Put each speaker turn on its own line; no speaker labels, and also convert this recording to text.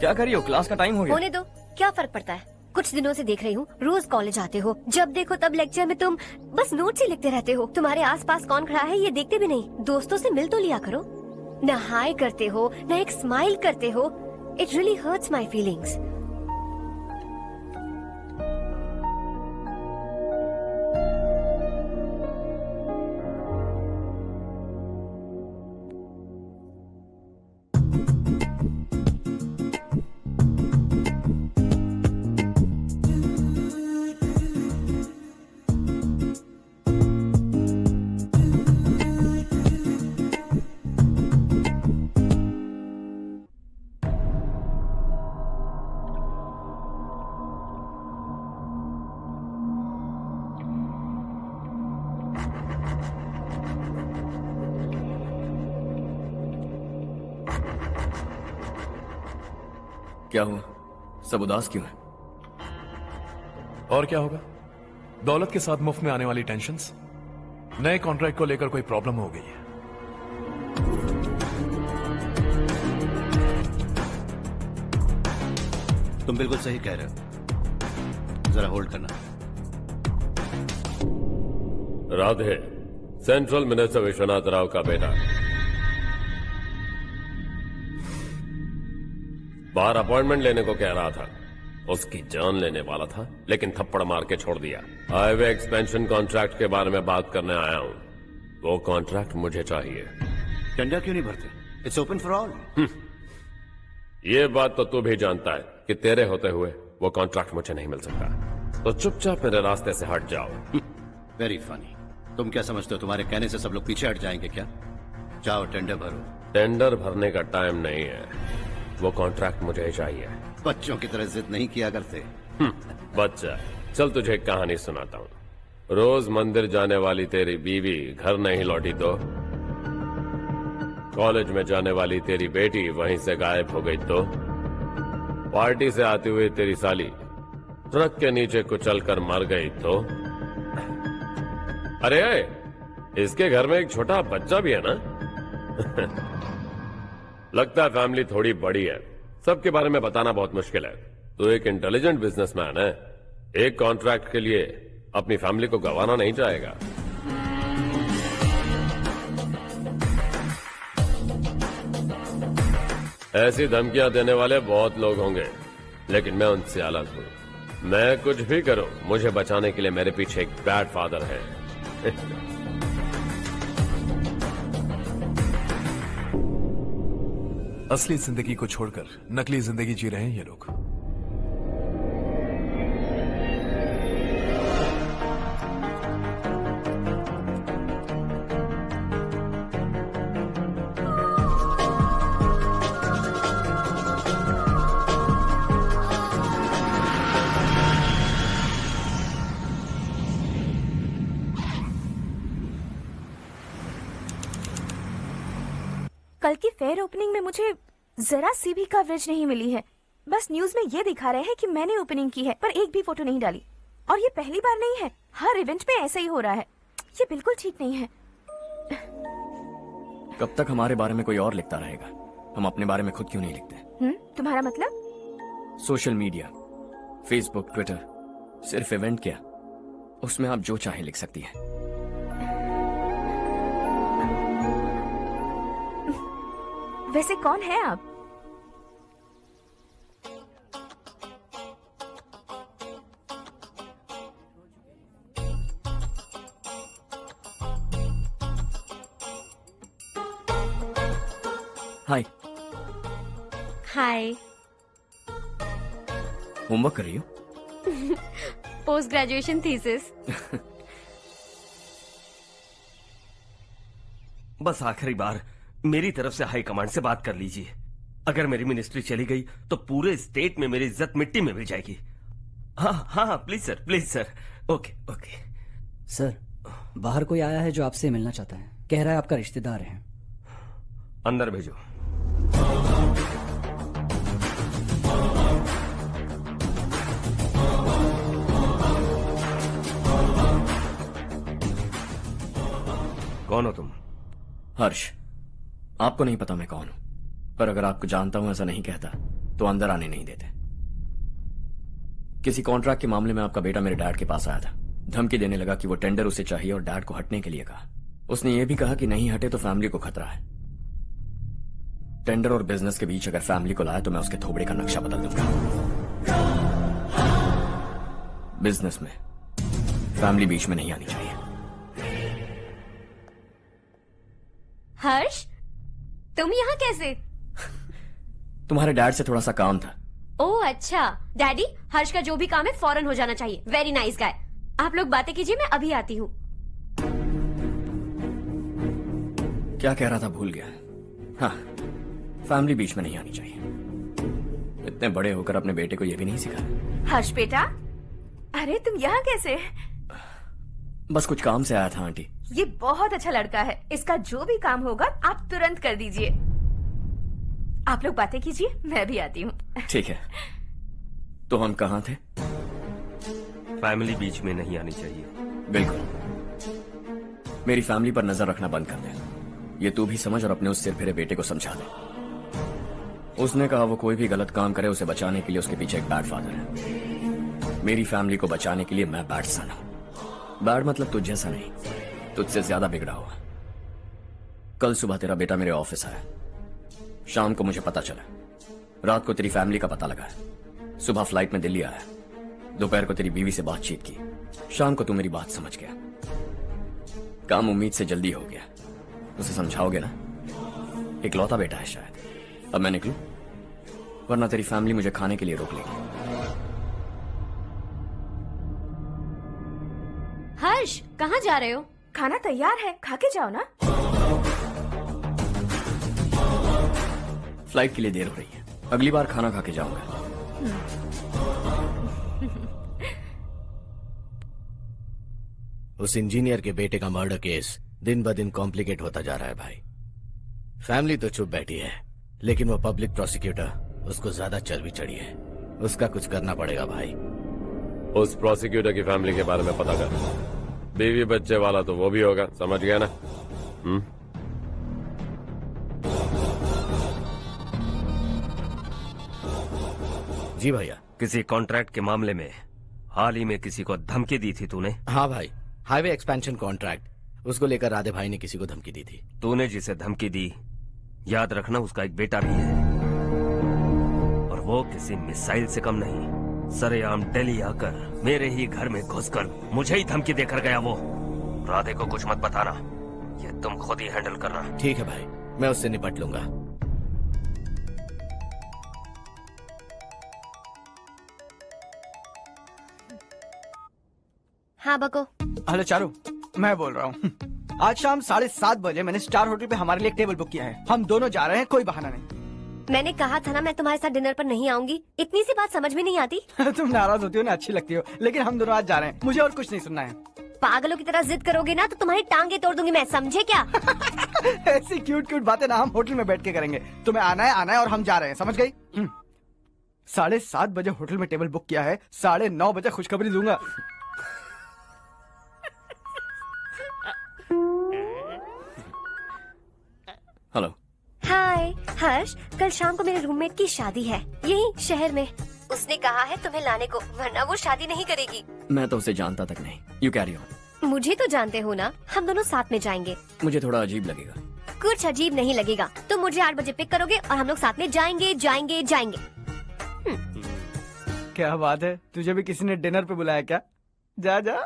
क्या कर रही हो? क्लास का टाइम हो गया।
होने दो, क्या फर्क पड़ता है। कुछ दिनों से देख रही हूँ, रोज कॉलेज आते हो, जब देखो तब लेक्चर में तुम बस नोट्स ही लिखते रहते हो। तुम्हारे आसपास कौन खड़ा है ये देखते भी नहीं। दोस्तों से मिल तो लिया करो। न हाय करते हो, न एक स्माइल करते हो। It really hurts my feelings.
क्या हुआ? सब उदास क्यों है?
और क्या होगा? दौलत के साथ मुफ्त में आने वाली टेंशन्स। नए कॉन्ट्रैक्ट को लेकर कोई प्रॉब्लम हो गई है।
तुम बिल्कुल सही कह रहे हो। जरा होल्ड करना।
राधे, सेंट्रल मिनिस्टर विश्वनाथ राव का बेटा। बाहर अपॉइंटमेंट लेने को कह रहा था। उसकी जान लेने वाला था, लेकिन थप्पड़ मार के छोड़ दिया। हाईवे एक्सपेंशन कॉन्ट्रैक्ट के बारे में बात करने आया हूं। वो कॉन्ट्रैक्ट मुझे चाहिए।
टेंडर क्यों नहीं भरते? It's open for all.
ये बात तो तू भी जानता है कि तेरे होते हुए वो कॉन्ट्रैक्ट मुझे नहीं मिल सकता। तो चुपचाप मेरे रास्ते से हट जाओ।
Very funny. तुम क्या समझते हो तुम्हारे कहने से सब लोग पीछे हट जाएंगे क्या? जाओ टेंडर भरो।
टेंडर भरने का टाइम नहीं है। वो कॉन्ट्रैक्ट मुझे चाहिए।
बच्चों की तरह जिद नहीं किया करते।
बच्चा, चल तुझे एक कहानी सुनाता हूँ। रोज मंदिर जाने वाली तेरी बीवी घर नहीं लौटी तो कॉलेज में जाने वाली तेरी बेटी वहीं से गायब हो गई तो पार्टी से आती हुई तेरी साली ट्रक के नीचे कुचल कर मर गई तो अरे इसके घर में एक छोटा बच्चा भी है ना। लगता है फैमिली थोड़ी बड़ी है। सबके बारे में बताना बहुत मुश्किल है। तो एक इंटेलिजेंट बिजनेसमैन है। एक कॉन्ट्रैक्ट के लिए अपनी फैमिली को गंवाना नहीं चाहेगा। ऐसी धमकियां देने वाले बहुत लोग होंगे, लेकिन मैं उनसे अलग हूं। मैं कुछ भी करूं, मुझे बचाने के लिए मेरे पीछे एक बैड फादर है।
असली जिंदगी को छोड़कर नकली जिंदगी जी रहे हैं ये लोग।
कल की फेयर ओपनिंग में मुझे जरा सी भी कवरेज नहीं मिली है। बस न्यूज में ये दिखा रहे हैं कि मैंने ओपनिंग की है, पर एक भी फोटो नहीं डाली। और ये पहली बार नहीं है, हर इवेंट में ऐसा ही हो रहा है। ये बिल्कुल ठीक नहीं है।
कब तक हमारे बारे में कोई और लिखता रहेगा? हम अपने बारे में खुद क्यों नहीं लिखते?
तुम्हारा मतलब?
सोशल मीडिया, फेसबुक, ट्विटर, सिर्फ इवेंट क्या, उसमें आप जो चाहे लिख सकती है।
वैसे कौन है आप?
हाय।
हाय।
होमवर्क कर रही हो?
Post graduation thesis.
बस आखिरी बार मेरी तरफ से हाई कमांड से बात कर लीजिए। अगर मेरी मिनिस्ट्री चली गई तो पूरे स्टेट में मेरी इज्जत मिट्टी में मिल जाएगी। हाँ हाँ please sir, please sir. Okay okay
sir, बाहर कोई आया है जो आपसे मिलना चाहता है। कह रहा है आपका रिश्तेदार है।
अंदर भेजो। कौन हो तुम?
हर्ष। आपको नहीं पता मैं कौन हूं, पर अगर आपको जानता हूं ऐसा नहीं कहता। तो अंदर आने नहीं देते। किसी कॉन्ट्रैक्ट के मामले में आपका बेटा मेरे डैड के पास आया था, धमकी देने लगा कि वो टेंडर उसे चाहिए और डैड को हटने के लिए कहा। उसने ये भी कहा कि नहीं हटे तो फैमिली को खतरा है। टेंडर और बिजनेस के बीच अगर फैमिली को लाया तो मैं उसके थोबड़े का नक्शा बदल दूंगा। बिजनेस में फैमिली बीच में नहीं आनी चाहिए।
हर्ष, तुम यहाँ कैसे?
तुम्हारे डैड से थोड़ा सा काम था।
ओह अच्छा। डैडी, हर्ष का जो भी काम है फौरन हो जाना चाहिए। Very nice guy. आप लोग बातें कीजिए, मैं अभी आती हूँ।
क्या कह रहा था भूल गया। हाँ, फैमिली बीच में नहीं आनी चाहिए। इतने बड़े होकर अपने बेटे को यह भी नहीं सिखाया।
हर्ष बेटा, अरे तुम यहाँ कैसे?
बस कुछ काम से आया था आंटी।
ये बहुत अच्छा लड़का है, इसका जो भी काम होगा आप तुरंत कर दीजिए। आप लोग बातें कीजिए, मैं भी आती हूँ।
ठीक है। तो हम कहाँ थे?
फैमिली बीच में नहीं आनी चाहिए।
बिल्कुल। मेरी फैमिली पर नजर रखना बंद कर दे। ये तू भी समझ और अपने उस सिर फिरे बेटे को समझा दे। उसने कहा वो कोई भी गलत काम करे उसे बचाने के लिए उसके पीछे एक बैड फादर है। मेरी फैमिली को बचाने के लिए मैं बैड सन हूं। बैड मतलब तुझ जैसा नहीं, तुझसे ज्यादा बिगड़ा हुआ। कल सुबह तेरा बेटा मेरे ऑफिस आया। शाम को मुझे पता चला। रात को तेरी फैमिली का पता लगा। सुबह फ्लाइट में दिल्ली आया। दोपहर को तेरी बीवी से बातचीत की। शाम को तू मेरी बात समझ गया। काम उम्मीद से जल्दी हो गया। उसे समझाओगे ना? इकलौता बेटा है शायद। अब मैं निकलूं, वरना तेरी फैमिली मुझे खाने के लिए रोक लेगी।
हर्ष, कहाँ जा रहे हो?
खाना तैयार है, खा के जाओ ना।
फ्लाइट के लिए देर हो रही है, अगली बार खाना खा के जाऊंगा।
उस इंजीनियर के बेटे का मर्डर केस दिन ब दिन कॉम्प्लिकेट होता जा रहा है भाई। फैमिली तो चुप बैठी है, लेकिन वो पब्लिक प्रोसिक्यूटर, उसको ज्यादा चर्बी चढ़ी है। उसका कुछ करना पड़ेगा भाई।
उस प्रोसिक्यूटर की फैमिली के बारे में पता कर। बीवी बच्चे वाला तो वो भी होगा, समझ गया ना?
जी भैया।
किसी कॉन्ट्रैक्ट के मामले में हाल ही में किसी को धमकी दी थी तूने?
हाँ भाई, हाईवे एक्सपेंशन कॉन्ट्रैक्ट, उसको लेकर राधे भाई ने किसी को धमकी दी थी।
तूने जिसे धमकी दी, याद रखना उसका एक बेटा भी है, और वो किसी मिसाइल से कम नहीं। सरेआम दिल्ली आकर मेरे ही घर में घुसकर मुझे ही धमकी देकर गया वो। राधे को कुछ मत बताना, ये तुम खुद ही हैंडल करना।
ठीक है भाई, मैं उससे निपट लूंगा।
हाँ बको।
हेलो चारू, मैं बोल रहा हूँ। आज शाम 7:30 बजे मैंने स्टार होटल पे हमारे लिए एक टेबल बुक किया है। हम दोनों जा रहे हैं, कोई बहाना नहीं।
मैंने कहा था ना मैं तुम्हारे साथ डिनर पर नहीं आऊंगी। इतनी सी बात समझ में नहीं आती?
तुम नाराज होती हो ना, अच्छी लगती हो, लेकिन हम दोनों आज जा रहे हैं। मुझे और कुछ नहीं सुनना है।
पागलों की तरह जिद करोगे ना तो तुम्हारी टांगे तोड़ दूंगी मैं, समझे क्या?
ऐसी क्यूट क्यूट बातें ना हम होटल में बैठ के करेंगे। तुम्हें आना है और हम जा रहे हैं, समझ गई? 7:30 बजे होटल में टेबल बुक किया है, 9:30 बजे खुशखबरी दूंगा।
हेलो।
हाय हर्ष, कल शाम को मेरे रूममेट की शादी है यही शहर में। उसने कहा है तुम्हें लाने को, वरना वो शादी नहीं करेगी।
मैं तो उसे जानता तक नहीं। You carry on.
मुझे तो जानते हो ना, हम दोनों साथ में जाएंगे।
मुझे थोड़ा अजीब लगेगा।
कुछ अजीब नहीं लगेगा। तुम मुझे 8 बजे पिक करोगे और हम लोग साथ में जाएंगे जाएंगे जाएंगे।
क्या बात है, तुझे भी किसी ने डिनर पे बुलाया क्या? जा जा।